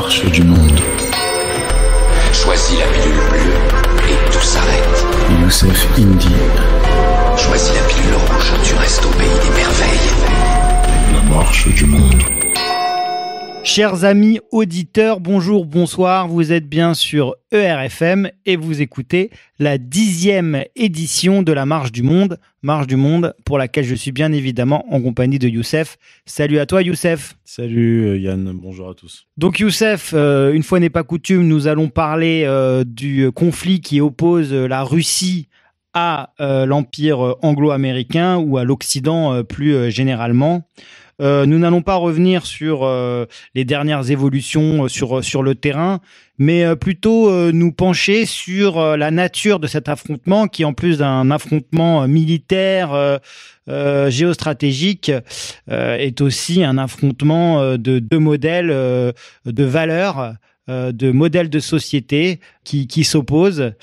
marche du monde. Choisis la pilule bleue et tout s'arrête. Youssef Indy. Choisis la pilule rouge, tu restes au pays des merveilles. La marche du monde. Chers amis auditeurs, bonjour, bonsoir, vous êtes bien sur ERFM et vous écoutez la 10e édition de la Marche du Monde pour laquelle je suis bien évidemment en compagnie de Youssef. Salut à toi Youssef. Salut Yann, bonjour à tous. Donc Youssef, une fois n'est pas coutume, nous allons parler du conflit qui oppose la Russie à l'Empire anglo-américain ou à l'Occident plus généralement. Nous n'allons pas revenir sur les dernières évolutions sur le terrain, mais plutôt nous pencher sur la nature de cet affrontement qui, en plus d'un affrontement militaire, géostratégique, est aussi un affrontement de deux modèles de valeurs, de modèles de société qui s'opposent.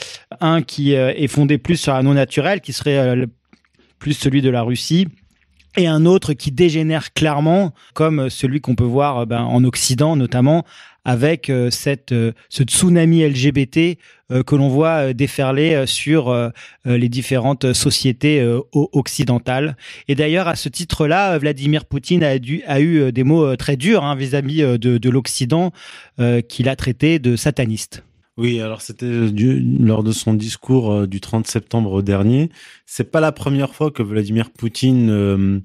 Un qui est fondé plus sur la non-naturelle, qui serait plus celui de la Russie, et un autre qui dégénère clairement, comme celui qu'on peut voir en Occident notamment, avec ce tsunami LGBT que l'on voit déferler sur les différentes sociétés occidentales. Et d'ailleurs, à ce titre-là, Vladimir Poutine a eu des mots très durs vis-à-vis de l'Occident qu'il a traité de sataniste. Oui, alors c'était lors de son discours du 30 septembre dernier. C'est pas la première fois que Vladimir Poutine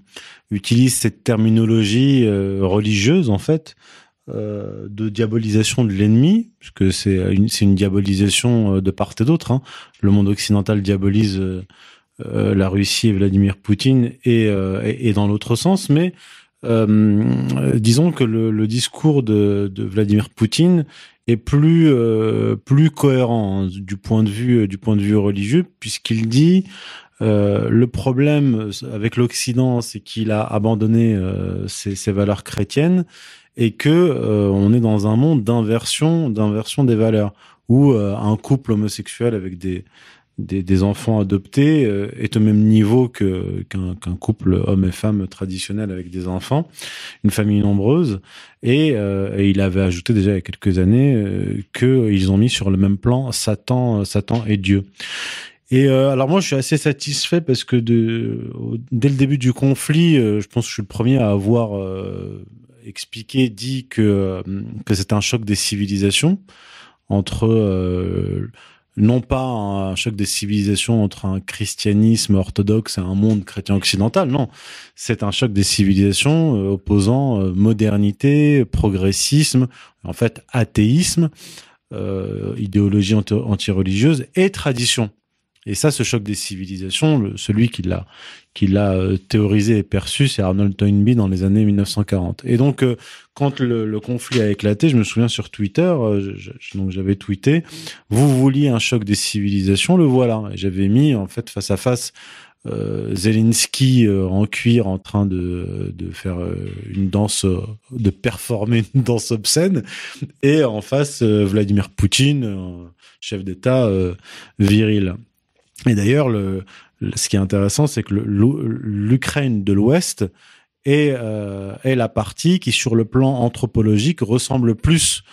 utilise cette terminologie religieuse, en fait, de diabolisation de l'ennemi, puisque c'est une diabolisation de part et d'autre. Le monde occidental diabolise la Russie et Vladimir Poutine et dans l'autre sens, mais disons que le discours de Vladimir Poutine est plus cohérent du point de vue religieux, puisqu'il dit le problème avec l'Occident, c'est qu'il a abandonné ses valeurs chrétiennes et que on est dans un monde d'inversion des valeurs où un couple homosexuel avec des enfants adoptés est au même niveau qu'un couple homme et femme traditionnel avec des enfants, une famille nombreuse, et il avait ajouté déjà il y a quelques années qu'ils ont mis sur le même plan Satan et Dieu. Et alors moi je suis assez satisfait parce que dès le début du conflit, je pense que je suis le premier à avoir dit que c'est un choc des civilisations entre non pas un choc des civilisations entre un christianisme orthodoxe et un monde chrétien occidental, non. C'est un choc des civilisations opposant modernité, progressisme, en fait athéisme, idéologie anti-religieuse et tradition. Et ça, ce choc des civilisations, celui qui l'a théorisé et perçu, c'est Arnold Toynbee dans les années 1940. Et donc, quand le conflit a éclaté, je me souviens sur Twitter, donc j'avais tweeté, vous vouliez un choc des civilisations, le voilà. Et j'avais mis en fait face à face Zelensky en cuir en train de faire une danse, de performer une danse obscène, et en face Vladimir Poutine, chef d'État viril. Et d'ailleurs, ce qui est intéressant, c'est que l'Ukraine de l'Ouest est la partie qui, sur le plan anthropologique, ressemble plus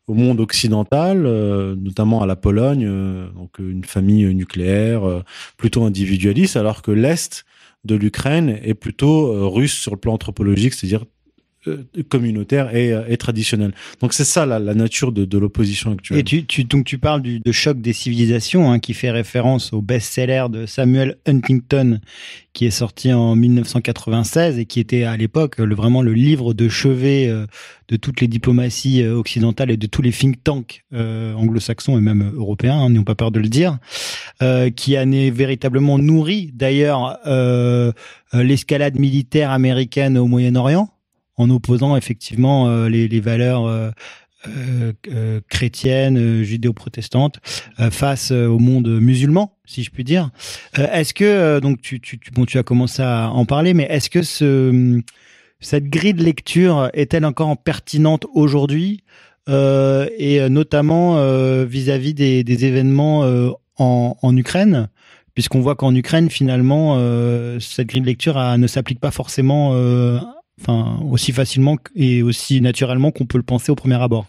au monde occidental, notamment à la Pologne, donc une famille nucléaire, plutôt individualiste, alors que l'Est de l'Ukraine est plutôt russe sur le plan anthropologique, c'est-à-dire communautaire et traditionnel. Donc c'est ça la nature de l'opposition actuelle. Et donc tu parles de choc des civilisations, qui fait référence au best-seller de Samuel Huntington qui est sorti en 1996 et qui était à l'époque vraiment le livre de chevet de toutes les diplomaties occidentales et de tous les think tanks anglo-saxons et même européens, n'ayons pas peur de le dire, qui a véritablement nourri d'ailleurs l'escalade militaire américaine au Moyen-Orient, en opposant effectivement les valeurs chrétiennes, judéo-protestantes face au monde musulman, si je puis dire. Est-ce que donc tu as commencé à en parler, mais est-ce que cette grille de lecture est-elle encore pertinente aujourd'hui, et notamment vis-à-vis des événements en Ukraine, puisqu'on voit qu'en Ukraine finalement cette grille de lecture ne s'applique pas forcément enfin aussi facilement et aussi naturellement qu'on peut le penser au premier abord.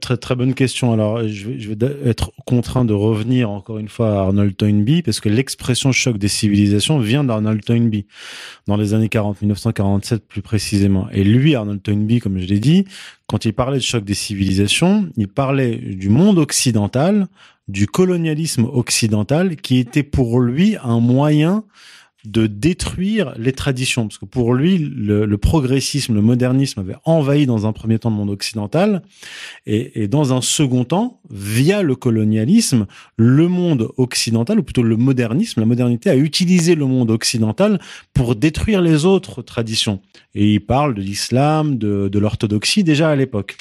Très très bonne question. Alors je vais être contraint de revenir encore une fois à Arnold Toynbee parce que l'expression choc des civilisations vient d'Arnold Toynbee dans les années 40, 1947 plus précisément. Et lui, Arnold Toynbee, comme je l'ai dit, quand il parlait de choc des civilisations, il parlait du monde occidental, du colonialisme occidental qui était pour lui un moyen de détruire les traditions. Parce que pour lui, le progressisme, le modernisme avait envahi dans un premier temps le monde occidental et dans un second temps, via le colonialisme, le monde occidental, ou plutôt le modernisme, la modernité a utilisé le monde occidental pour détruire les autres traditions. Et il parle de l'islam, de l'orthodoxie déjà à l'époque.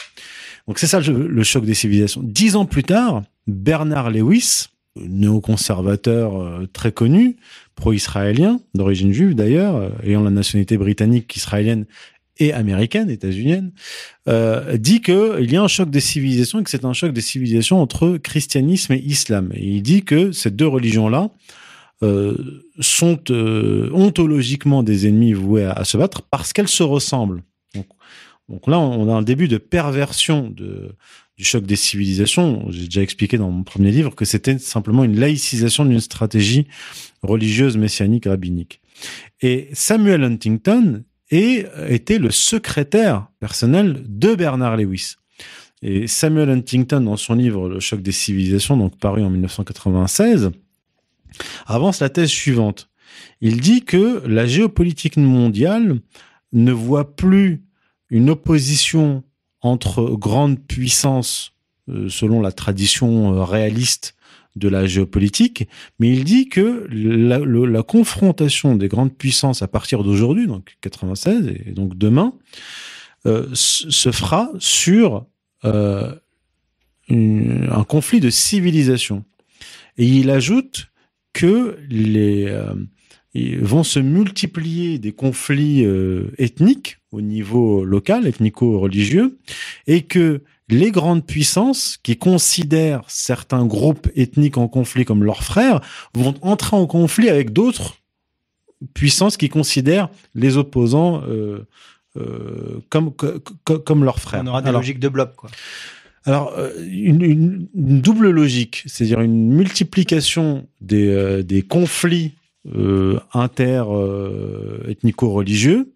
Donc c'est ça le choc des civilisations. 10 ans plus tard, Bernard Lewis, néoconservateur très connu, pro-israélien, d'origine juive d'ailleurs, ayant la nationalité britannique, israélienne et américaine, états-unienne, dit qu'il y a un choc des civilisations et que c'est un choc des civilisations entre christianisme et islam. Et il dit que ces deux religions-là sont ontologiquement des ennemis voués à se battre parce qu'elles se ressemblent. Donc là, on a un début de perversion du choc des civilisations. J'ai déjà expliqué dans mon premier livre que c'était simplement une laïcisation d'une stratégie religieuse messianique rabbinique. Et Samuel Huntington était le secrétaire personnel de Bernard Lewis. Et Samuel Huntington, dans son livre Le choc des civilisations, donc paru en 1996, avance la thèse suivante. Il dit que la géopolitique mondiale ne voit plus une opposition entre grandes puissances selon la tradition réaliste de la géopolitique, mais il dit que la confrontation des grandes puissances à partir d'aujourd'hui, donc 96 et donc demain, se fera sur un conflit de civilisation. Et il ajoute que vont se multiplier des conflits ethniques au niveau local, ethnico-religieux, et que les grandes puissances qui considèrent certains groupes ethniques en conflit comme leurs frères vont entrer en conflit avec d'autres puissances qui considèrent les opposants comme leurs frères. On aura des logiques de bloc, quoi. Alors, une double logique, c'est-à-dire une multiplication des conflits ethnico-religieux,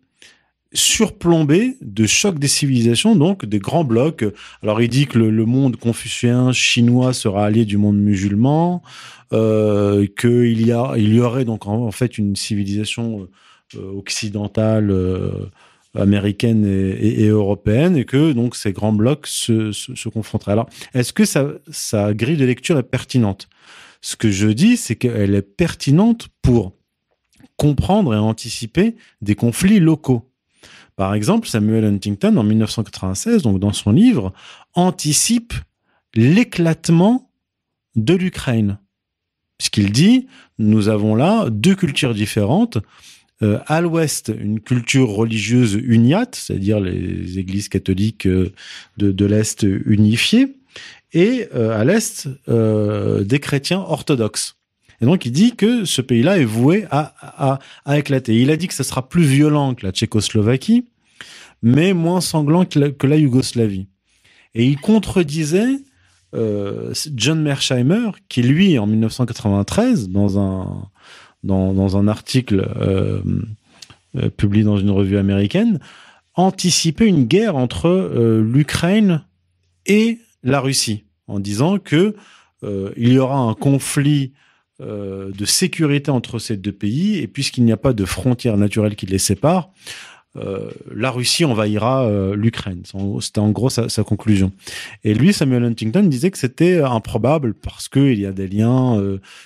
surplombé de chocs des civilisations, donc des grands blocs. Alors il dit que le monde confucéen chinois sera allié du monde musulman, qu'il y aurait donc en fait une civilisation occidentale, américaine et européenne, et que donc ces grands blocs se confronteraient. Alors est-ce que sa grille de lecture est pertinente ? Ce que je dis, c'est qu'elle est pertinente pour comprendre et anticiper des conflits locaux. Par exemple, Samuel Huntington, en 1996, donc dans son livre, anticipe l'éclatement de l'Ukraine. Puisqu'il dit, nous avons là deux cultures différentes. À l'ouest, une culture religieuse uniate, c'est-à-dire les églises catholiques de l'Est unifiées, et à l'Est, des chrétiens orthodoxes. Et donc, il dit que ce pays-là est voué à éclater. Il a dit que ça sera plus violent que la Tchécoslovaquie, mais moins sanglant que la Yougoslavie. Et il contredisait John Mearsheimer, qui lui, en 1993, dans un article publié dans une revue américaine, anticipait une guerre entre l'Ukraine et la Russie, en disant que il y aura un conflit de sécurité entre ces deux pays, et puisqu'il n'y a pas de frontières naturelles qui les séparent, la Russie envahira l'Ukraine. C'était en gros sa conclusion. Et lui, Samuel Huntington, disait que c'était improbable parce qu'il y a des liens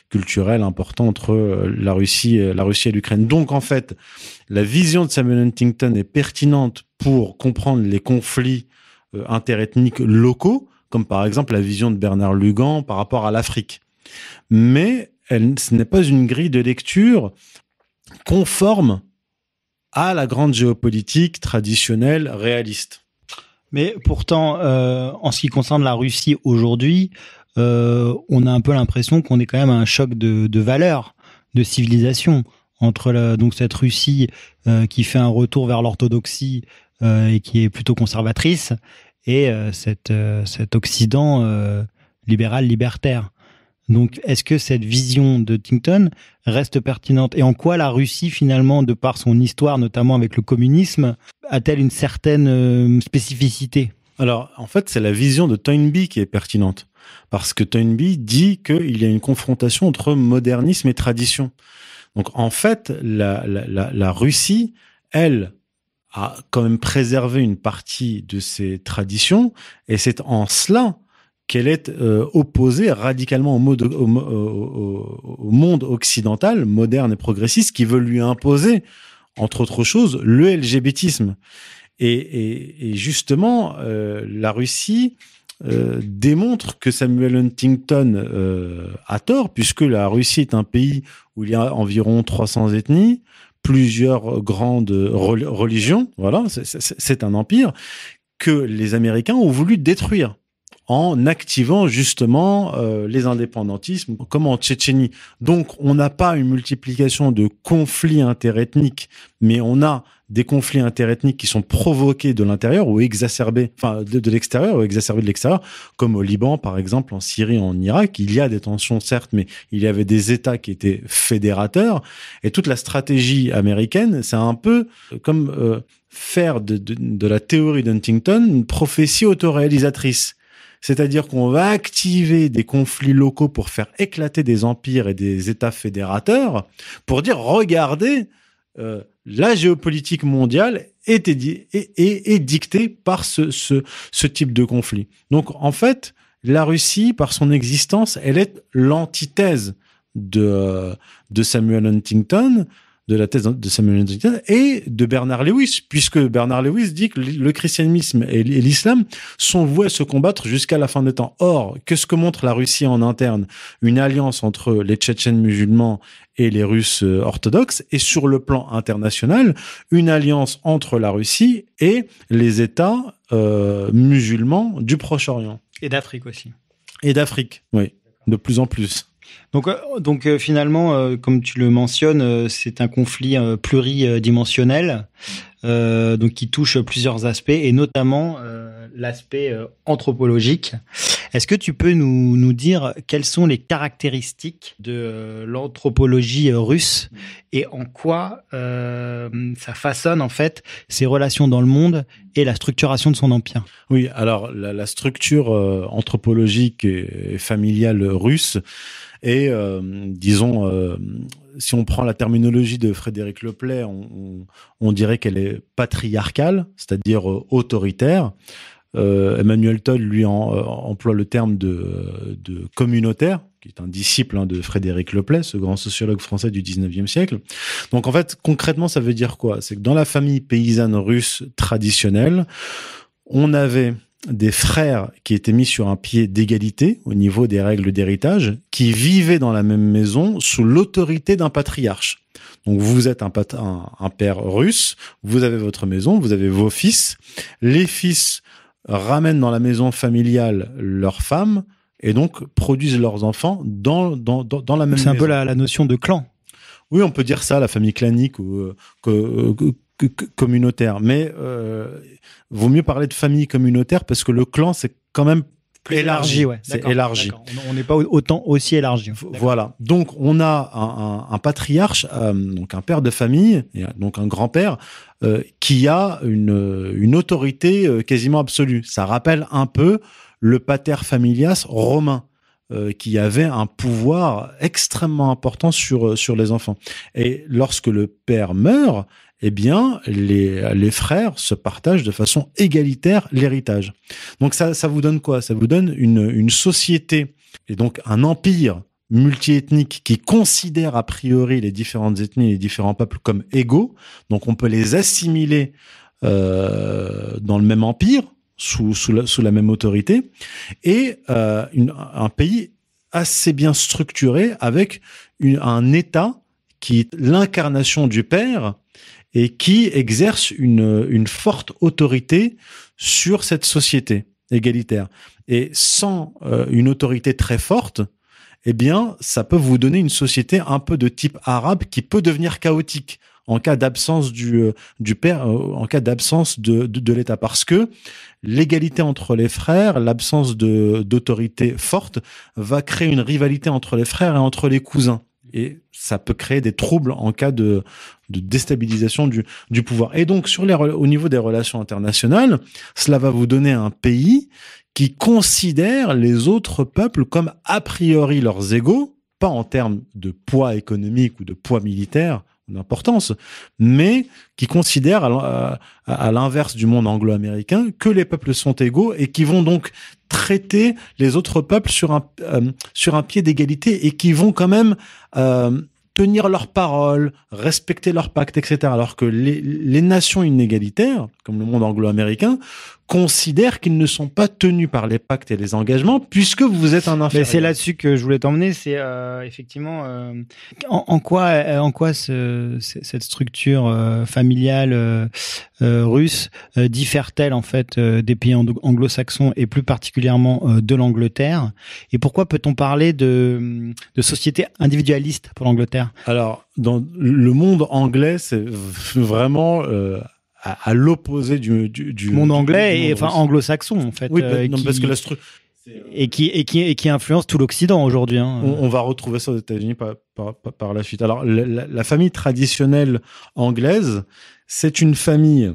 culturels importants entre la Russie et l'Ukraine. Donc en fait, la vision de Samuel Huntington est pertinente pour comprendre les conflits interethniques locaux, comme par exemple la vision de Bernard Lugan par rapport à l'Afrique. Mais ce n'est pas une grille de lecture conforme à la grande géopolitique traditionnelle réaliste. Mais pourtant, en ce qui concerne la Russie aujourd'hui, on a un peu l'impression qu'on est quand même à un choc de valeurs, de civilisation, entre donc cette Russie qui fait un retour vers l'orthodoxie et qui est plutôt conservatrice, et cet Occident libéral libertaire. Donc, est-ce que cette vision de Huntington reste pertinente? Et en quoi la Russie, finalement, de par son histoire, notamment avec le communisme, a-t-elle une certaine spécificité? Alors, en fait, c'est la vision de Toynbee qui est pertinente. Parce que Toynbee dit qu'il y a une confrontation entre modernisme et tradition. Donc, en fait, la Russie, elle, a quand même préservé une partie de ses traditions, et c'est en cela qu'elle est opposée radicalement au monde occidental, moderne et progressiste, qui veut lui imposer, entre autres choses, le LGBTisme. Et justement, la Russie démontre que Samuel Huntington a tort, puisque la Russie est un pays où il y a environ 300 ethnies, plusieurs grandes religions, voilà, c'est un empire que les Américains ont voulu détruire en activant justement les indépendantismes, comme en Tchétchénie. Donc, on n'a pas une multiplication de conflits interethniques, mais on a des conflits interethniques qui sont provoqués de l'intérieur ou exacerbés, enfin de l'extérieur ou exacerbés de l'extérieur, comme au Liban, par exemple, en Syrie, en Irak. Il y a des tensions, certes, mais il y avait des États qui étaient fédérateurs. Et toute la stratégie américaine, c'est un peu comme faire de la théorie d'Huntington une prophétie autoréalisatrice. C'est-à-dire qu'on va activer des conflits locaux pour faire éclater des empires et des États fédérateurs, pour dire, regardez, la géopolitique mondiale est dictée par ce type de conflit. Donc, en fait, la Russie, par son existence, elle est l'antithèse de Samuel Huntington, de la thèse de Samuel Huntington et de Bernard Lewis, puisque Bernard Lewis dit que le christianisme et l'islam sont voués à se combattre jusqu'à la fin des temps. Or, qu'est-ce que montre la Russie en interne? Une alliance entre les Tchétchènes musulmans et les Russes orthodoxes, et sur le plan international, une alliance entre la Russie et les États musulmans du Proche-Orient. Et d'Afrique aussi. Et d'Afrique, oui, de plus en plus. Donc finalement, comme tu le mentionnes, c'est un conflit pluridimensionnel, donc qui touche plusieurs aspects, et notamment l'aspect anthropologique. Est-ce que tu peux nous dire quelles sont les caractéristiques de l'anthropologie russe et en quoi ça façonne en fait ses relations dans le monde et la structuration de son empire? Oui, alors la structure anthropologique et familiale russe est, disons, si on prend la terminologie de Frédéric Leplay, on dirait qu'elle est patriarcale, c'est-à-dire autoritaire. Emmanuel Todd, lui, emploie le terme de communautaire, qui est un disciple de Frédéric Leplay, ce grand sociologue français du 19e siècle. Donc, en fait, concrètement, ça veut dire quoi? C'est que dans la famille paysanne russe traditionnelle, on avait des frères qui étaient mis sur un pied d'égalité au niveau des règles d'héritage, qui vivaient dans la même maison sous l'autorité d'un patriarche. Donc vous êtes un père russe, vous avez votre maison, vous avez vos fils. Les fils ramènent dans la maison familiale leurs femmes et donc produisent leurs enfants dans la même maison. C'est un peu la notion de clan. Oui, on peut dire ça, la famille clanique ou communautaire. Mais vaut mieux parler de famille communautaire parce que le clan, c'est quand même plus élargi. Ouais. C'est élargi. D'accord. On n'est pas autant aussi élargi. Voilà. Donc, on a un patriarche, donc un père de famille, et donc un grand-père, qui a une autorité quasiment absolue. Ça rappelle un peu le pater familias romain, qui avait un pouvoir extrêmement important sur les enfants. Et lorsque le père meurt, eh bien, les frères se partagent de façon égalitaire l'héritage. Donc ça vous donne quoi? Ça vous donne une société et donc un empire multiethnique qui considère a priori les différentes ethnies et les différents peuples comme égaux. Donc on peut les assimiler dans le même empire, sous la même autorité, et un pays assez bien structuré avec un État qui est l'incarnation du père et qui exerce une forte autorité sur cette société égalitaire. Et sans une autorité très forte, eh bien, ça peut vous donner une société un peu de type arabe qui peut devenir chaotique en cas d'absence du père, en cas d'absence de l'État, parce que l'égalité entre les frères, l'absence d'autorité forte va créer une rivalité entre les frères et entre les cousins. Et ça peut créer des troubles en cas de déstabilisation du pouvoir. Et donc, au niveau des relations internationales, cela va vous donner un pays qui considère les autres peuples comme a priori leurs égaux, pas en termes de poids économique ou de poids militaire, d'importance, mais qui considèrent à l'inverse du monde anglo-américain que les peuples sont égaux et qui vont donc traiter les autres peuples sur un pied d'égalité et qui vont quand même tenir leurs paroles, respecter leurs pactes, etc. Alors que les nations inégalitaires, comme le monde anglo-américain, considèrent qu'ils ne sont pas tenus par les pactes et les engagements puisque vous êtes un inférieur. Mais c'est là-dessus que je voulais t'emmener, c'est effectivement en quoi cette structure familiale russe diffère-t-elle en fait des pays anglo-saxons et plus particulièrement de l'Angleterre, et pourquoi peut-on parler de société individualiste pour l'Angleterre? Alors, dans le monde anglais, c'est vraiment à l'opposé du monde anglais du et monde enfin russe. anglo-saxon en fait. Oui, parce que la structure et qui influence tout l'Occident aujourd'hui. Hein. On va retrouver ça aux États-Unis par la suite. Alors, la famille traditionnelle anglaise, c'est une famille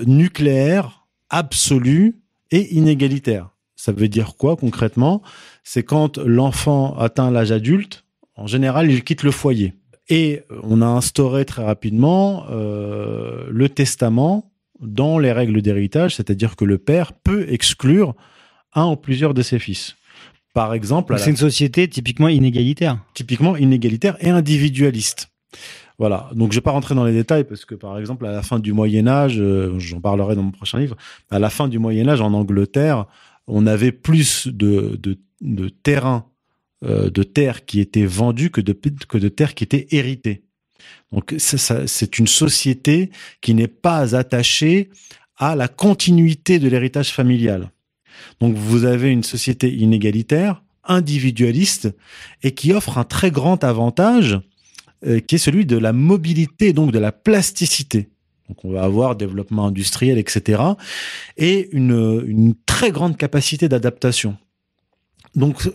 nucléaire, absolue et inégalitaire. Ça veut dire quoi concrètement? C'est quand l'enfant atteint l'âge adulte, en général, il quitte le foyer. Et on a instauré très rapidement le testament dans les règles d'héritage, c'est-à-dire que le père peut exclure un ou plusieurs de ses fils. Par exemple, c'est une société typiquement inégalitaire. Typiquement inégalitaire et individualiste. Voilà. Donc, je vais pas rentrer dans les détails parce que, par exemple, à la fin du Moyen-Âge, j'en parlerai dans mon prochain livre, à la fin du Moyen-Âge, en Angleterre, on avait plus de terrain, de terres qui étaient vendues que de terres qui étaient héritées. Donc, c'est une société qui n'est pas attachée à la continuité de l'héritage familial. Donc, vous avez une société inégalitaire, individualiste, et qui offre un très grand avantage, qui est celui de la mobilité, donc de la plasticité. Donc, on va avoir développement industriel, etc., et une très grande capacité d'adaptation. Donc,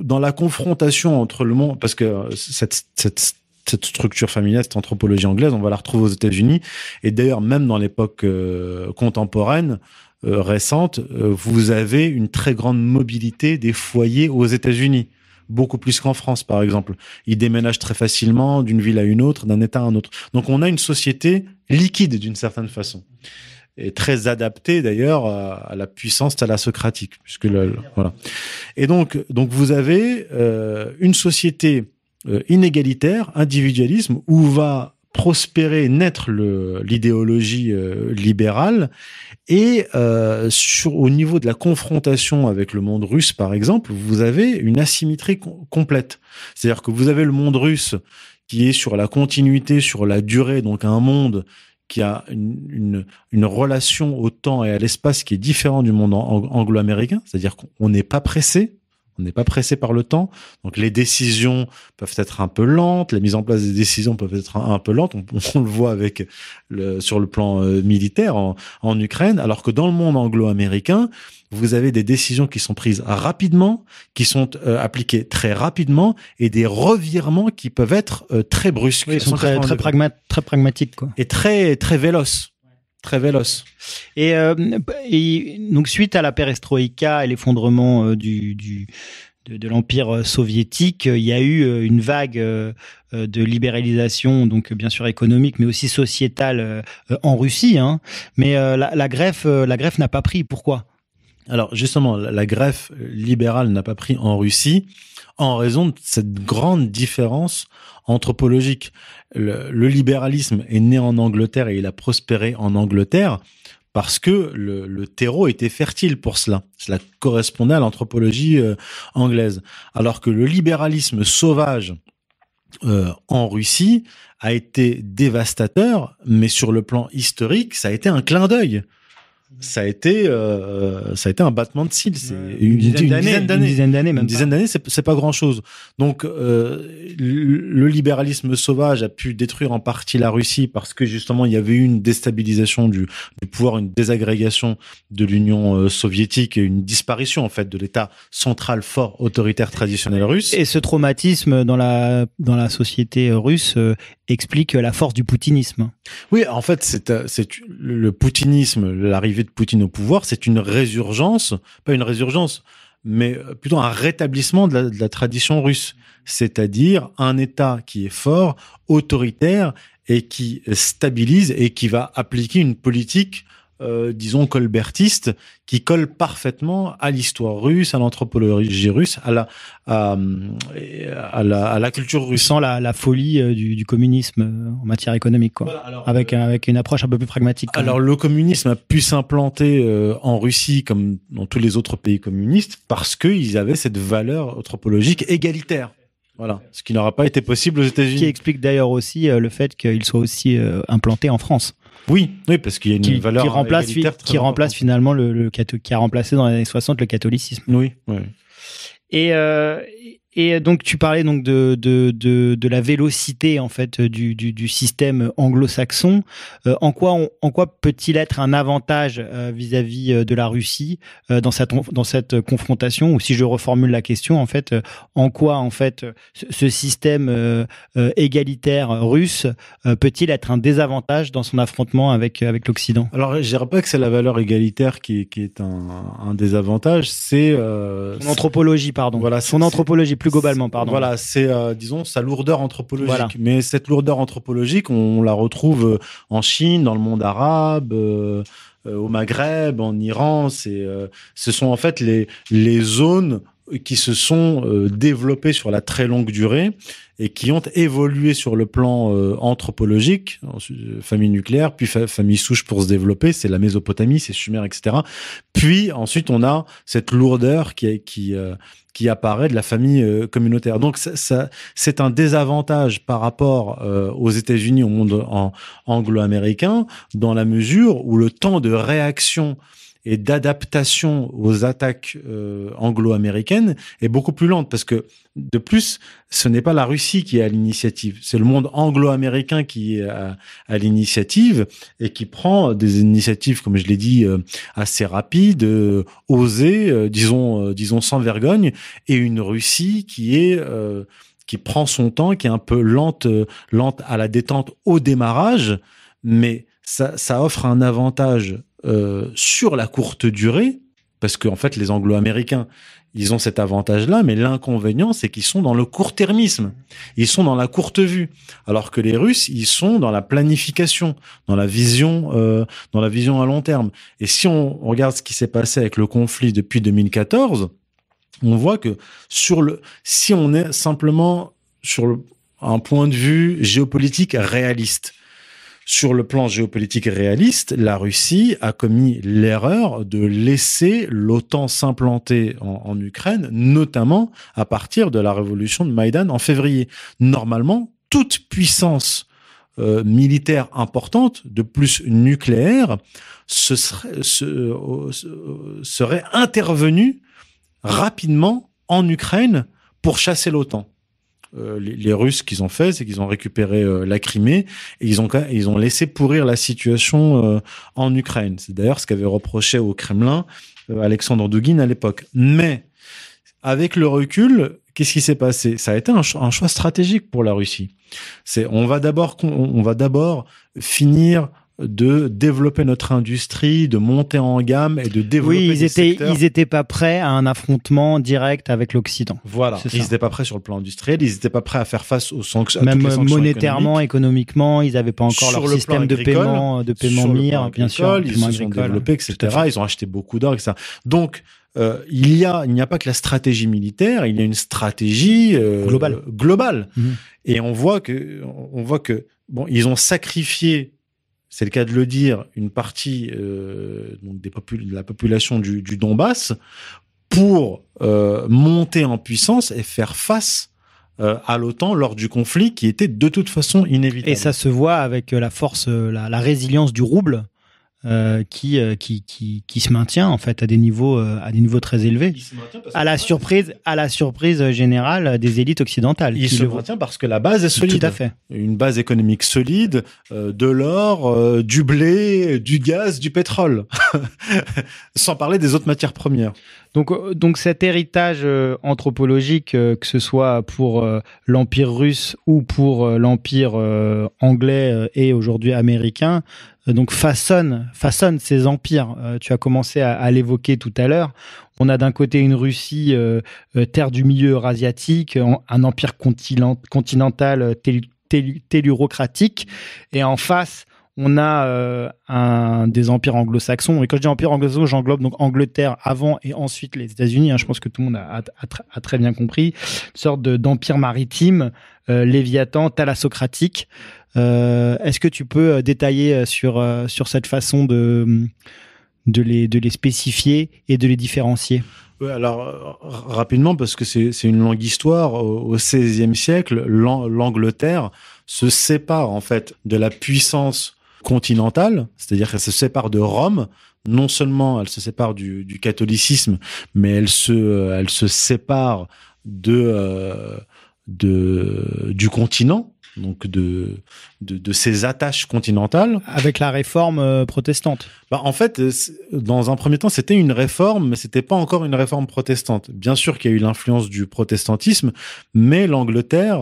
dans la confrontation entre le monde, parce que cette structure familiale, cette anthropologie anglaise, on va la retrouver aux États-Unis, et d'ailleurs même dans l'époque contemporaine, récente, vous avez une très grande mobilité des foyers aux États-Unis, beaucoup plus qu'en France, par exemple. Ils déménagent très facilement d'une ville à une autre, d'un État à un autre. Donc, on a une société liquide d'une certaine façon, et très adaptée d'ailleurs à la puissance thalassocratique, puisque voilà. Et donc vous avez une société inégalitaire, individualisme, où va prospérer, naître l'idéologie libérale, et au niveau de la confrontation avec le monde russe, par exemple, vous avez une asymétrie complète. C'est-à-dire que vous avez le monde russe qui est sur la continuité, sur la durée, donc un monde qui a une relation au temps et à l'espace qui est différent du monde anglo-américain, c'est-à-dire qu'on n'est pas pressé. On n'est pas pressé par le temps, donc les décisions peuvent être un peu lentes, la mise en place des décisions peuvent être un peu lentes. On le voit sur le plan militaire en Ukraine, alors que dans le monde anglo-américain, vous avez des décisions qui sont prises rapidement, qui sont appliquées très rapidement, et des revirements qui peuvent être très brusques. Oui, ils sont très pragmatiques, quoi. Et très très véloces. Très véloce. Et donc suite à la perestroïka et l'effondrement de l'empire soviétique, il y a eu une vague de libéralisation, donc bien sûr économique, mais aussi sociétale en Russie. Hein. Mais la greffe n'a pas pris. Pourquoi ? Alors justement, la greffe libérale n'a pas pris en Russie en raison de cette grande différence anthropologique. Le libéralisme est né en Angleterre et il a prospéré en Angleterre parce que le terreau était fertile pour cela. Cela correspondait à l'anthropologie anglaise. Alors que le libéralisme sauvage en Russie a été dévastateur, mais sur le plan historique, ça a été un clin d'œil. ça a été un battement de cils. C'est une dizaine d'années, même une dizaine d'années, c'est pas grand chose. Donc, le libéralisme sauvage a pu détruire en partie la Russie parce que justement, il y avait eu une déstabilisation du pouvoir, une désagrégation de l'Union soviétique et une disparition, en fait, de l'État central fort, autoritaire, traditionnel russe. Et ce traumatisme dans la société russe explique la force du poutinisme. Oui, en fait, c'est le poutinisme, l'arrivée de Poutine au pouvoir, c'est une résurgence, pas une résurgence, mais plutôt un rétablissement de la tradition russe. C'est-à-dire un État qui est fort, autoritaire et qui stabilise et qui va appliquer une politique disons colbertiste, qui colle parfaitement à l'histoire russe, à l'anthropologie russe, à la culture russe. Sans la folie du communisme en matière économique, quoi. Voilà, alors, avec une approche un peu plus pragmatique. Alors le communisme a pu s'implanter en Russie comme dans tous les autres pays communistes parce qu'ils avaient cette valeur anthropologique égalitaire. Voilà, ce qui n'aura pas été possible aux États-Unis. Ce qui explique d'ailleurs aussi le fait qu'il soit aussi implanté en France. Oui, parce qu'il y a une valeur égalitaire qui remplace finalement qui a remplacé dans les années 60 le catholicisme. Oui. Et donc tu parlais donc de la vélocité en fait du système anglo-saxon. En quoi peut-il être un avantage vis-à-vis de la Russie dans cette confrontation, ou si je reformule la question en fait, en quoi en fait ce système égalitaire russe peut-il être un désavantage dans son affrontement avec l'Occident? Alors je dirais pas que c'est la valeur égalitaire qui est un désavantage, c'est son anthropologie, pardon. Voilà, son anthropologie plus globalement, pardon. Voilà, c'est disons sa lourdeur anthropologique. Voilà. Mais cette lourdeur anthropologique, on la retrouve en Chine, dans le monde arabe, au Maghreb, en Iran. Ce sont en fait les zones qui se sont développées sur la très longue durée et qui ont évolué sur le plan anthropologique, famille nucléaire, puis famille souche pour se développer, c'est la Mésopotamie, c'est Sumer, etc. Puis ensuite on a cette lourdeur qui apparaît de la famille communautaire. Donc ça c'est un désavantage par rapport aux États-Unis, au monde anglo-américain, dans la mesure où le temps de réaction et d'adaptation aux attaques anglo-américaines est beaucoup plus lente, parce que de plus, ce n'est pas la Russie qui est à l'initiative, c'est le monde anglo-américain qui est à l'initiative et qui prend des initiatives, comme je l'ai dit, assez rapides, osées, disons sans vergogne, et une Russie qui prend son temps, qui est un peu lente à la détente au démarrage, mais ça offre un avantage sur la courte durée, parce qu'en fait les Anglo-Américains ils ont cet avantage-là, mais l'inconvénient c'est qu'ils sont dans le court-termisme, ils sont dans la courte vue, alors que les Russes ils sont dans la planification, dans la vision à long terme. Et si on regarde ce qui s'est passé avec le conflit depuis 2014, on voit que si on est simplement sur un point de vue géopolitique réaliste, sur le plan géopolitique réaliste, la Russie a commis l'erreur de laisser l'OTAN s'implanter en Ukraine, notamment à partir de la révolution de Maïdan en février. Normalement, toute puissance militaire importante, de plus nucléaire, serait intervenue rapidement en Ukraine pour chasser l'OTAN. Les Russes, qu'ils ont fait, c'est qu'ils ont récupéré la Crimée et ils ont laissé pourrir la situation en Ukraine. C'est d'ailleurs ce qu'avait reproché au Kremlin Alexandre Douguine à l'époque. Mais avec le recul, qu'est-ce qui s'est passé? Ça a été un choix stratégique pour la Russie. On va d'abord finir de développer notre industrie, de monter en gamme et de développer des secteurs. Ils étaient pas prêts à un affrontement direct avec l'Occident. Voilà. Ils étaient pas prêts sur le plan industriel, ils étaient pas prêts à faire face aux sanctions. Même monétairement, économiquement, ils avaient pas encore leur système de paiement MIR, bien sûr. Ils se sont développés, etc. Ils ont acheté beaucoup d'or, etc. Donc, il n'y a pas que la stratégie militaire, il y a une stratégie globale. Mmh. Et on voit que bon, ils ont sacrifié, c'est le cas de le dire, une partie donc de la population du Donbass pour monter en puissance et faire face à l'OTAN lors du conflit qui était de toute façon inévitable. Et ça se voit avec la force, la résilience du rouble qui se maintient en fait à des niveaux très élevés, à la surprise générale des élites occidentales. Il se maintient parce que la base est solide. Tout à fait. Une base économique solide, de l'or, du blé, du gaz, du pétrole, sans parler des autres matières premières. Donc cet héritage anthropologique, que ce soit pour l'Empire russe ou pour l'Empire anglais et aujourd'hui américain, donc façonne ces empires. Tu as commencé à l'évoquer tout à l'heure. On a d'un côté une Russie, terre du milieu eurasiatique, un empire continental tellurocratique, et en face, on a des empires anglo-saxons. Et quand je dis empire anglo-saxon, j'englobe donc Angleterre avant et ensuite les États-Unis. Je pense que tout le monde a très bien compris. Une sorte d'empire maritime, léviathan, thalassocratique. Est-ce que tu peux détailler sur cette façon de les spécifier et de les différencier? Ouais, alors rapidement, parce que c'est une longue histoire. Au XVIe siècle, l'Angleterre se sépare en fait de la puissance continentale, c'est-à-dire qu'elle se sépare de Rome. Non seulement elle se sépare du catholicisme, mais elle se sépare du continent, donc de ses attaches continentales. Avec la réforme protestante. En fait, dans un premier temps, c'était une réforme, mais c'était pas encore une réforme protestante. Bien sûr qu'il y a eu l'influence du protestantisme, mais l'Angleterre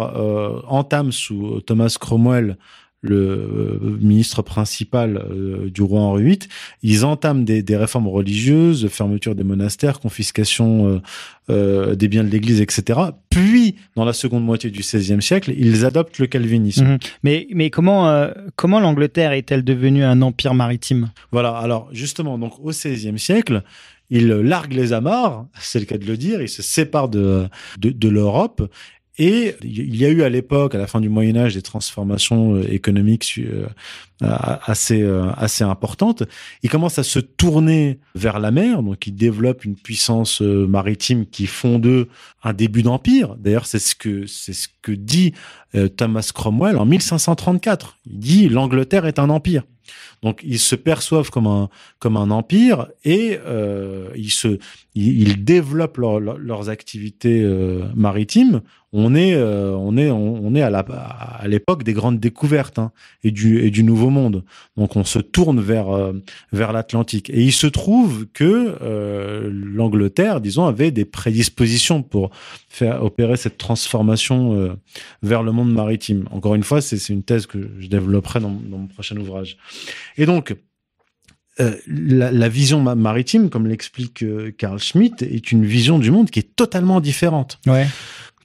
entame sous Thomas Cromwell, le ministre principal du roi Henri VIII, ils entament des réformes religieuses, fermeture des monastères, confiscation des biens de l'Église, etc. Puis, dans la seconde moitié du XVIe siècle, ils adoptent le calvinisme. Mmh. Mais comment l'Angleterre est-elle devenue un empire maritime? Voilà, alors justement, donc au XVIe siècle, ils larguent les amarres, c'est le cas de le dire, ils se séparent de l'Europe. Et il y a eu à l'époque, à la fin du Moyen-Âge, des transformations économiques assez importantes. Ils commencent à se tourner vers la mer, donc ils développent une puissance maritime qui font d'eux un début d'empire. D'ailleurs, c'est ce que dit Thomas Cromwell en 1534. Il dit l'Angleterre est un empire. Donc ils se perçoivent comme un empire et ils développent leurs activités maritimes. On est à l'époque des grandes découvertes et du nouveau monde. Donc on se tourne vers l'Atlantique et il se trouve que l'Angleterre, disons, avait des prédispositions pour faire opérer cette transformation vers le monde maritime. Encore une fois, c'est une thèse que je développerai dans mon prochain ouvrage. Et donc, la vision maritime, comme l'explique Carl Schmitt, est une vision du monde qui est totalement différente. Ouais,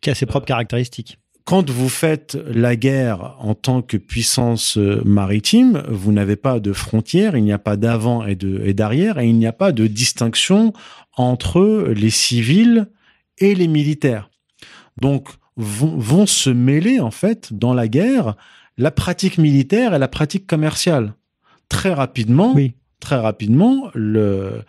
qui a ses propres caractéristiques. Quand vous faites la guerre en tant que puissance maritime, vous n'avez pas de frontières, il n'y a pas d'avant et d'arrière, et il n'y a pas de distinction entre les civils et les militaires. Donc, vont se mêler, en fait, dans la guerre, la pratique militaire et la pratique commerciale. Très rapidement, la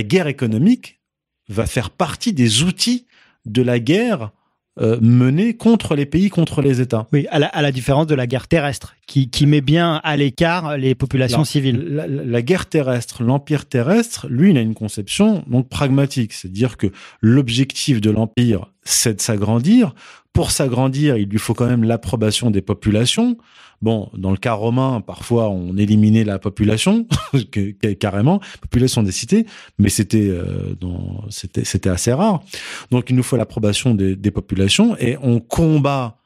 guerre économique va faire partie des outils de la guerre menée contre les pays, contre les États. Oui, à la différence de la guerre terrestre, qui met bien à l'écart les populations civiles. La guerre terrestre, l'empire terrestre, lui, il a une conception donc pragmatique, c'est-à-dire que l'objectif de l'empire, c'est de s'agrandir. Pour s'agrandir, il lui faut quand même l'approbation des populations. Bon, dans le cas romain, parfois, on éliminait la population, carrément, population des cités, mais c'était assez rare. Donc, il nous faut l'approbation des populations et on combat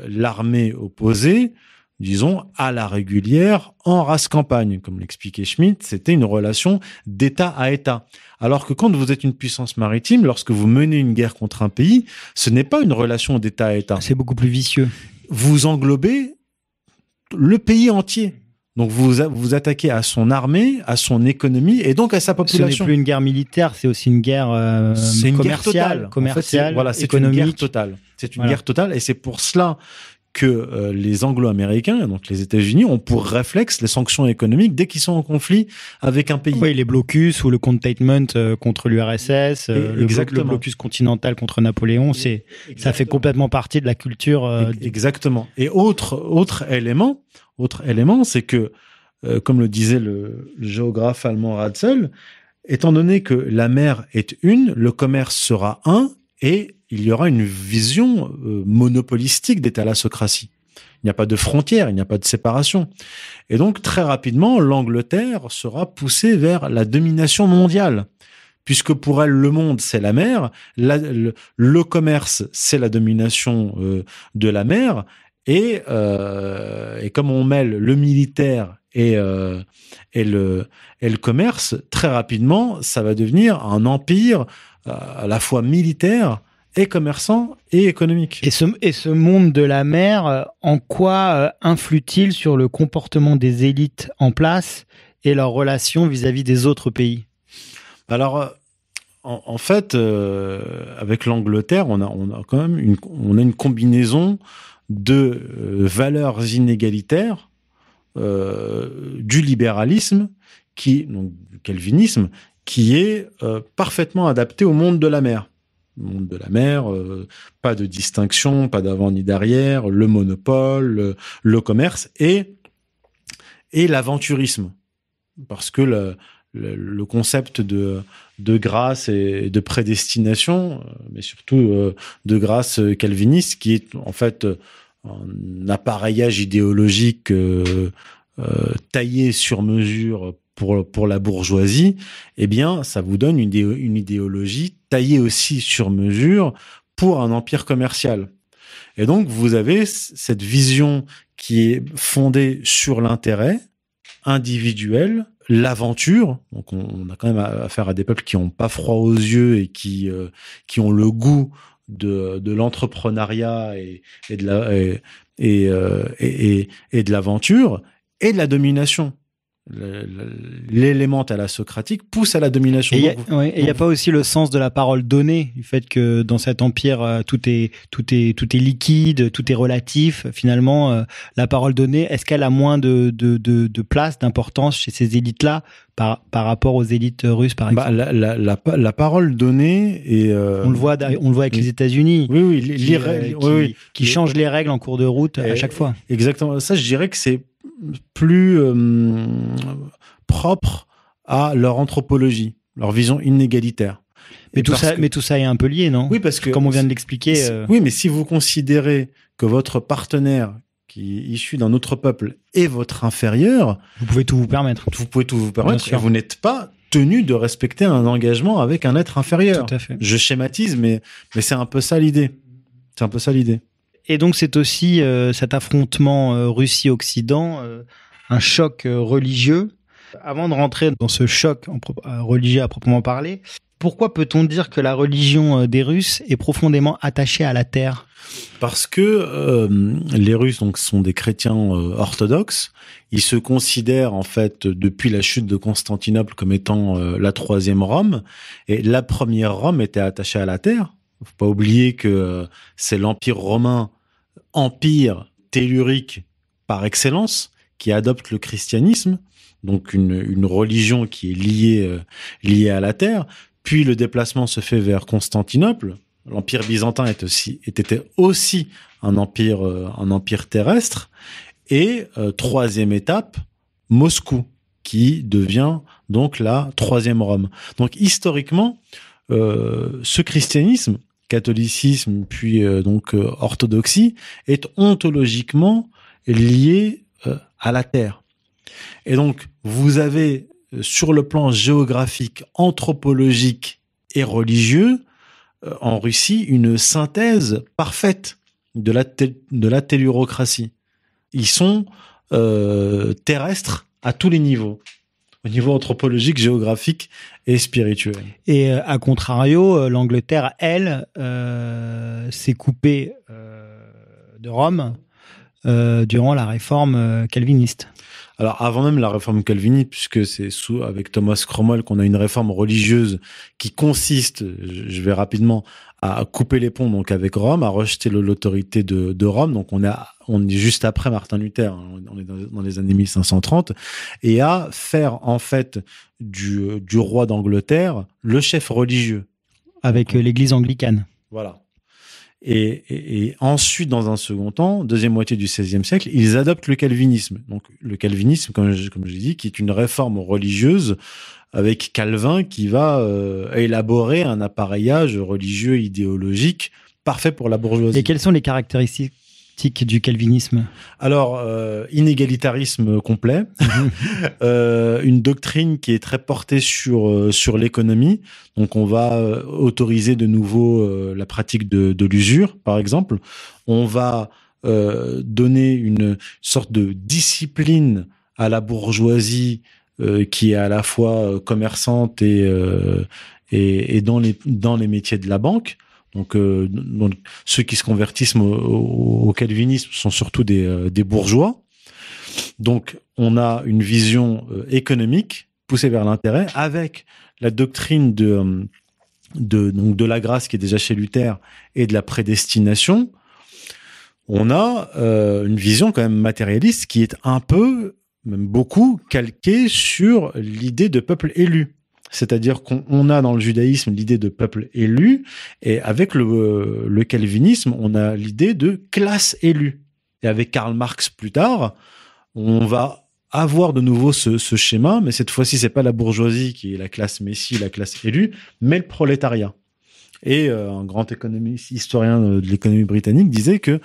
l'armée opposée, disons, à la régulière, en race campagne. Comme l'expliquait Schmitt, c'était une relation d'État à État. Alors que quand vous êtes une puissance maritime, lorsque vous menez une guerre contre un pays, ce n'est pas une relation d'État à État. C'est beaucoup plus vicieux. Vous englobez le pays entier. Donc vous attaquez à son armée, à son économie et donc à sa population. Ce n'est plus une guerre militaire, c'est aussi une guerre commerciale, en fait, c'est économique. Une guerre totale. C'est une guerre totale et c'est pour cela que les Anglo-Américains, donc les États-Unis, ont pour réflexe les sanctions économiques dès qu'ils sont en conflit avec un pays. Oui, les blocus ou le containment contre l'URSS, le blocus continental contre Napoléon, ça fait complètement partie de la culture. Exactement. Et autre élément, c'est que comme le disait le géographe allemand Ratzel, étant donné que la mer est une, le commerce sera un, et il y aura une vision monopolistique des thalassocraties. Il n'y a pas de frontières, il n'y a pas de séparation. Et donc, très rapidement, l'Angleterre sera poussée vers la domination mondiale. Puisque pour elle, le monde, c'est la mer, le commerce, c'est la domination de la mer, et comme on mêle le militaire et le commerce, très rapidement, ça va devenir un empire à la fois militaire et commerçant et économique. Et ce monde de la mer, en quoi influe-t-il sur le comportement des élites en place et leurs relations vis-à-vis des autres pays ? Alors, en fait, avec l'Angleterre, on a quand même une combinaison de valeurs inégalitaires, du libéralisme, donc du calvinisme, qui est parfaitement adapté au monde de la mer. Le monde de la mer, pas de distinction, pas d'avant ni d'arrière, le monopole, le commerce et l'aventurisme, parce que le concept de grâce et de prédestination, mais surtout de grâce calviniste, qui est en fait un appareillage idéologique taillé sur mesure pour la bourgeoisie, eh bien, ça vous donne une idéologie taillée aussi sur mesure pour un empire commercial. Et donc, vous avez cette vision qui est fondée sur l'intérêt individuel, l'aventure. Donc, on a quand même affaire à des peuples qui n'ont pas froid aux yeux et qui ont le goût de l'entrepreneuriat et de l'aventure et de la domination. L'élément thalassocratique pousse à la domination. Et il n'y a pas aussi le sens de la parole donnée, du fait que dans cet empire, tout est liquide, tout est relatif. Finalement, la parole donnée, est-ce qu'elle a moins de place, d'importance chez ces élites-là par rapport aux élites russes, par exemple? La parole donnée et on le voit avec les États-Unis. Qui changent les règles en cours de route à chaque fois. Exactement. Ça, je dirais que c'est plus propre à leur anthropologie, leur vision inégalitaire. Mais tout ça est un peu lié, non ? Oui, parce que comme on vient de l'expliquer. Oui, mais si vous considérez que votre partenaire qui est issu d'un autre peuple est votre inférieur, vous pouvez tout vous permettre. Vous pouvez tout vous permettre et vous n'êtes pas tenu de respecter un engagement avec un être inférieur. Tout à fait. Je schématise, mais c'est un peu ça l'idée. C'est un peu ça l'idée. Et donc, c'est aussi cet affrontement Russie-Occident, un choc religieux. Avant de rentrer dans ce choc religieux à proprement parler, pourquoi peut-on dire que la religion des Russes est profondément attachée à la terre ? Parce que les Russes donc, sont des chrétiens orthodoxes. Ils se considèrent, en fait, depuis la chute de Constantinople comme étant la troisième Rome. Et la première Rome était attachée à la terre. Faut pas oublier que c'est l'Empire romain, empire tellurique par excellence, qui adopte le christianisme, donc une religion qui est liée à la terre. Puis le déplacement se fait vers Constantinople. L'Empire byzantin était aussi un empire terrestre. Et troisième étape, Moscou, qui devient donc la troisième Rome. Donc historiquement, ce christianisme, catholicisme, puis orthodoxie, est ontologiquement lié à la terre. Et donc, vous avez sur le plan géographique, anthropologique et religieux, en Russie, une synthèse parfaite de la tellurocratie. Ils sont terrestres à tous les niveaux, au niveau anthropologique, géographique et spirituel. Et à contrario, l'Angleterre, elle, s'est coupée de Rome durant la réforme calviniste. Alors, avant même la réforme calviniste, puisque c'est avec Thomas Cromwell qu'on a une réforme religieuse qui consiste, je vais rapidement, à couper les ponts donc avec Rome, à rejeter l'autorité de Rome. Donc, on est juste après Martin Luther, hein, on est dans les années 1530, et à faire en fait du roi d'Angleterre le chef religieux. Avec l'église anglicane. Voilà. Et ensuite, dans un second temps, deuxième moitié du XVIe siècle, ils adoptent le calvinisme. Donc, le calvinisme, comme je l'ai dit, qui est une réforme religieuse avec Calvin qui va élaborer un appareillage religieux idéologique parfait pour la bourgeoisie. Et quelles sont les caractéristiques du calvinisme? Alors, inégalitarisme complet, une doctrine qui est très portée sur l'économie. Donc, on va autoriser de nouveau la pratique de l'usure, par exemple. On va donner une sorte de discipline à la bourgeoisie qui est à la fois commerçante et dans les métiers de la banque. Donc, ceux qui se convertissent au calvinisme sont surtout des bourgeois. Donc, on a une vision économique poussée vers l'intérêt avec la doctrine de la grâce qui est déjà chez Luther et de la prédestination. On a une vision quand même matérialiste qui est un peu, même beaucoup, calquée sur l'idée de peuple élu. C'est-à-dire qu'on a dans le judaïsme l'idée de peuple élu, et avec le calvinisme, on a l'idée de classe élue. Et avec Karl Marx plus tard, on va avoir de nouveau ce schéma, mais cette fois-ci, c'est pas la bourgeoisie qui est la classe messie, la classe élue, mais le prolétariat. Et un grand économiste, historien de l'économie britannique disait que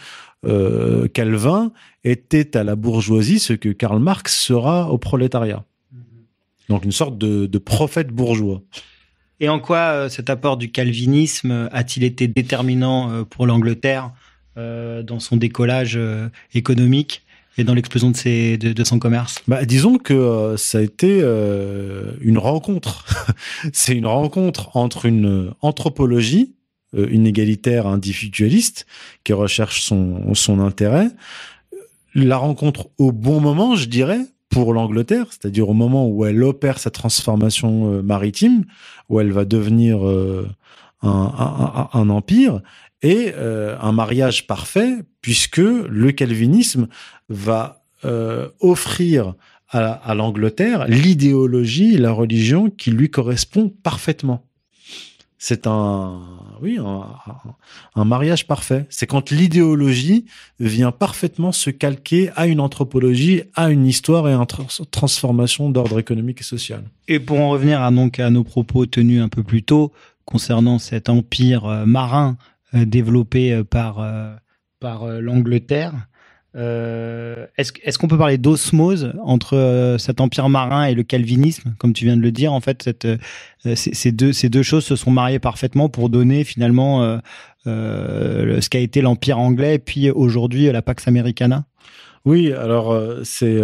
Calvin était à la bourgeoisie ce que Karl Marx sera au prolétariat. Donc une sorte de prophète bourgeois. Et en quoi cet apport du calvinisme a-t-il été déterminant pour l'Angleterre dans son décollage économique et dans l'explosion de son commerce? Disons que ça a été une rencontre. C'est une rencontre entre une anthropologie inégalitaire individualiste qui recherche son intérêt. La rencontre au bon moment, je dirais, pour l'Angleterre, c'est-à-dire au moment où elle opère sa transformation maritime, où elle va devenir un empire, et un mariage parfait, puisque le calvinisme va offrir à l'Angleterre l'idéologie et la religion qui lui correspond parfaitement. C'est un mariage parfait. C'est quand l'idéologie vient parfaitement se calquer à une anthropologie, à une histoire et à une transformation d'ordre économique et social. Et pour en revenir à nos propos tenus un peu plus tôt concernant cet empire marin développé par l'Angleterre, est-ce qu'on peut parler d'osmose entre cet empire marin et le calvinisme, comme tu viens de le dire? En fait, ces deux choses se sont mariées parfaitement pour donner finalement ce qu'a été l'empire anglais et puis aujourd'hui la Pax Americana. Oui, alors c'est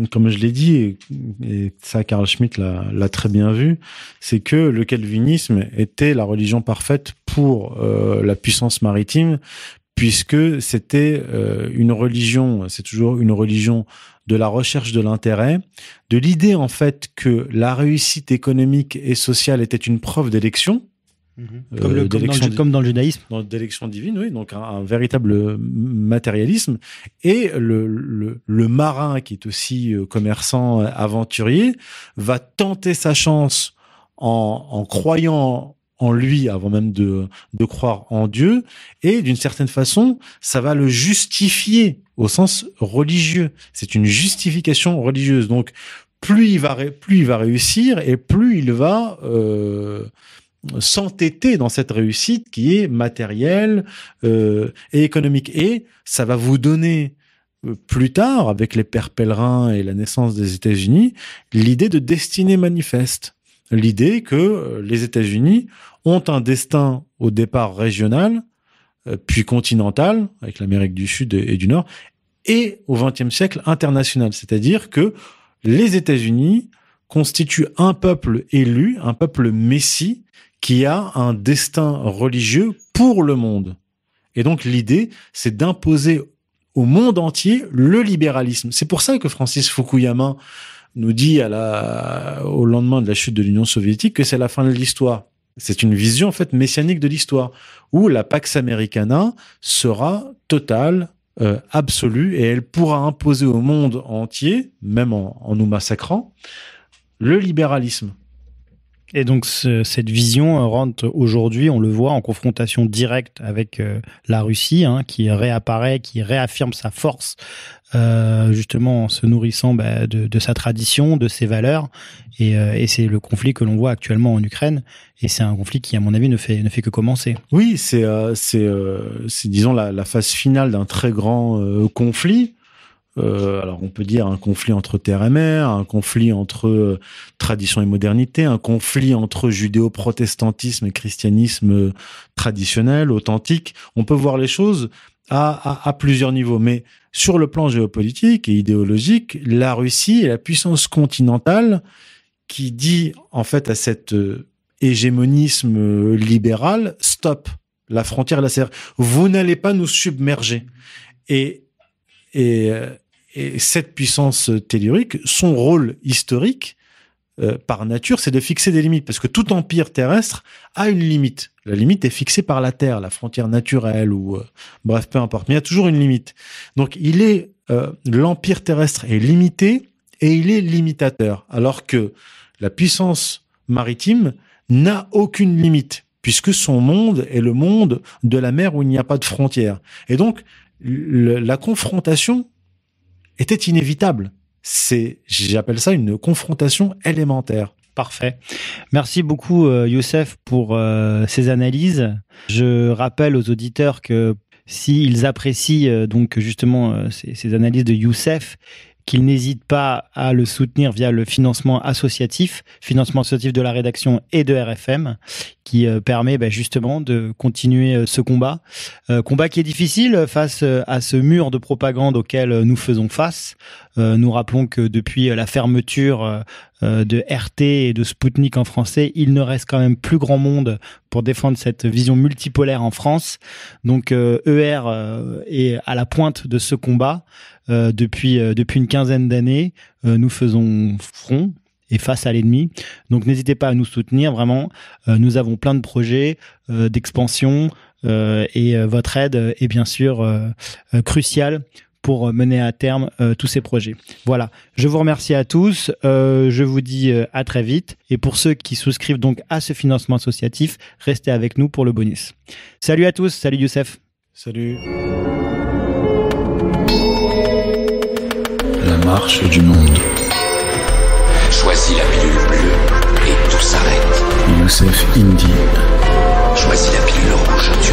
comme je l'ai dit, et ça Carl Schmitt l'a très bien vu, c'est que le calvinisme était la religion parfaite pour la puissance maritime, puisque c'était une religion, c'est toujours une religion de la recherche de l'intérêt, de l'idée en fait que la réussite économique et sociale était une preuve d'élection. Comme dans le judaïsme. D'élection divine, oui, donc un véritable matérialisme. Et le marin, qui est aussi commerçant, aventurier, va tenter sa chance en croyant en lui avant même de croire en Dieu, et d'une certaine façon, ça va le justifier au sens religieux. C'est une justification religieuse. Donc, plus il va réussir et plus il va s'entêter dans cette réussite qui est matérielle et économique. Et ça va vous donner plus tard, avec les pères pèlerins et la naissance des États-Unis, l'idée de destinée manifeste. L'idée que les États-Unis ont un destin au départ régional, puis continental, avec l'Amérique du Sud et du Nord, et au XXe siècle international. C'est-à-dire que les États-Unis constituent un peuple élu, un peuple messie, qui a un destin religieux pour le monde. Et donc l'idée, c'est d'imposer au monde entier le libéralisme. C'est pour ça que Francis Fukuyama nous dit au lendemain de la chute de l'Union soviétique que c'est la fin de l'histoire. C'est une vision en fait messianique de l'histoire, où la Pax Americana sera totale, absolue, et elle pourra imposer au monde entier, même en nous massacrant, le libéralisme. Et donc cette vision rentre aujourd'hui, on le voit, en confrontation directe avec la Russie, qui réapparaît, qui réaffirme sa force, justement en se nourrissant de sa tradition, de ses valeurs. Et c'est le conflit que l'on voit actuellement en Ukraine. Et c'est un conflit qui, à mon avis, ne fait que commencer. Oui, c'est disons la phase finale d'un très grand conflit. Alors on peut dire un conflit entre terre et mer, un conflit entre tradition et modernité, un conflit entre judéo-protestantisme et christianisme traditionnel, authentique. On peut voir les choses à plusieurs niveaux, mais sur le plan géopolitique et idéologique, la Russie est la puissance continentale qui dit en fait à cet hégémonisme libéral, stop, la frontière est là, c'est-à-dire, vous n'allez pas nous submerger. Et cette puissance tellurique, son rôle historique, par nature, c'est de fixer des limites, parce que tout empire terrestre a une limite. La limite est fixée par la Terre, la frontière naturelle, ou bref, peu importe, mais il y a toujours une limite. Donc, l'empire terrestre est limité et il est limitateur, alors que la puissance maritime n'a aucune limite, puisque son monde est le monde de la mer où il n'y a pas de frontières. Et donc, la confrontation était inévitable. J'appelle ça une confrontation élémentaire. Parfait. Merci beaucoup, Youssef, pour ces analyses. Je rappelle aux auditeurs que s'ils apprécient donc justement ces analyses de Youssef, qu'ils n'hésitent pas à le soutenir via le financement associatif de la rédaction et de RFM, qui permet justement de continuer ce combat qui est difficile face à ce mur de propagande auquel nous faisons face. Nous rappelons que depuis la fermeture de RT et de Sputnik en français, il ne reste quand même plus grand monde pour défendre cette vision multipolaire en France. Donc ER est à la pointe de ce combat depuis une quinzaine d'années. Nous faisons front et face à l'ennemi. Donc n'hésitez pas à nous soutenir, vraiment. Nous avons plein de projets d'expansion et votre aide est bien sûr cruciale pour mener à terme tous ces projets. Voilà, je vous remercie à tous, je vous dis à très vite, et pour ceux qui souscrivent donc à ce financement associatif, restez avec nous pour le bonus. Salut à tous, salut Youssef. Salut. La marche du monde. Choisis la pilule bleue et tout s'arrête. Youssef Indy. Choisis la pilule rouge, tu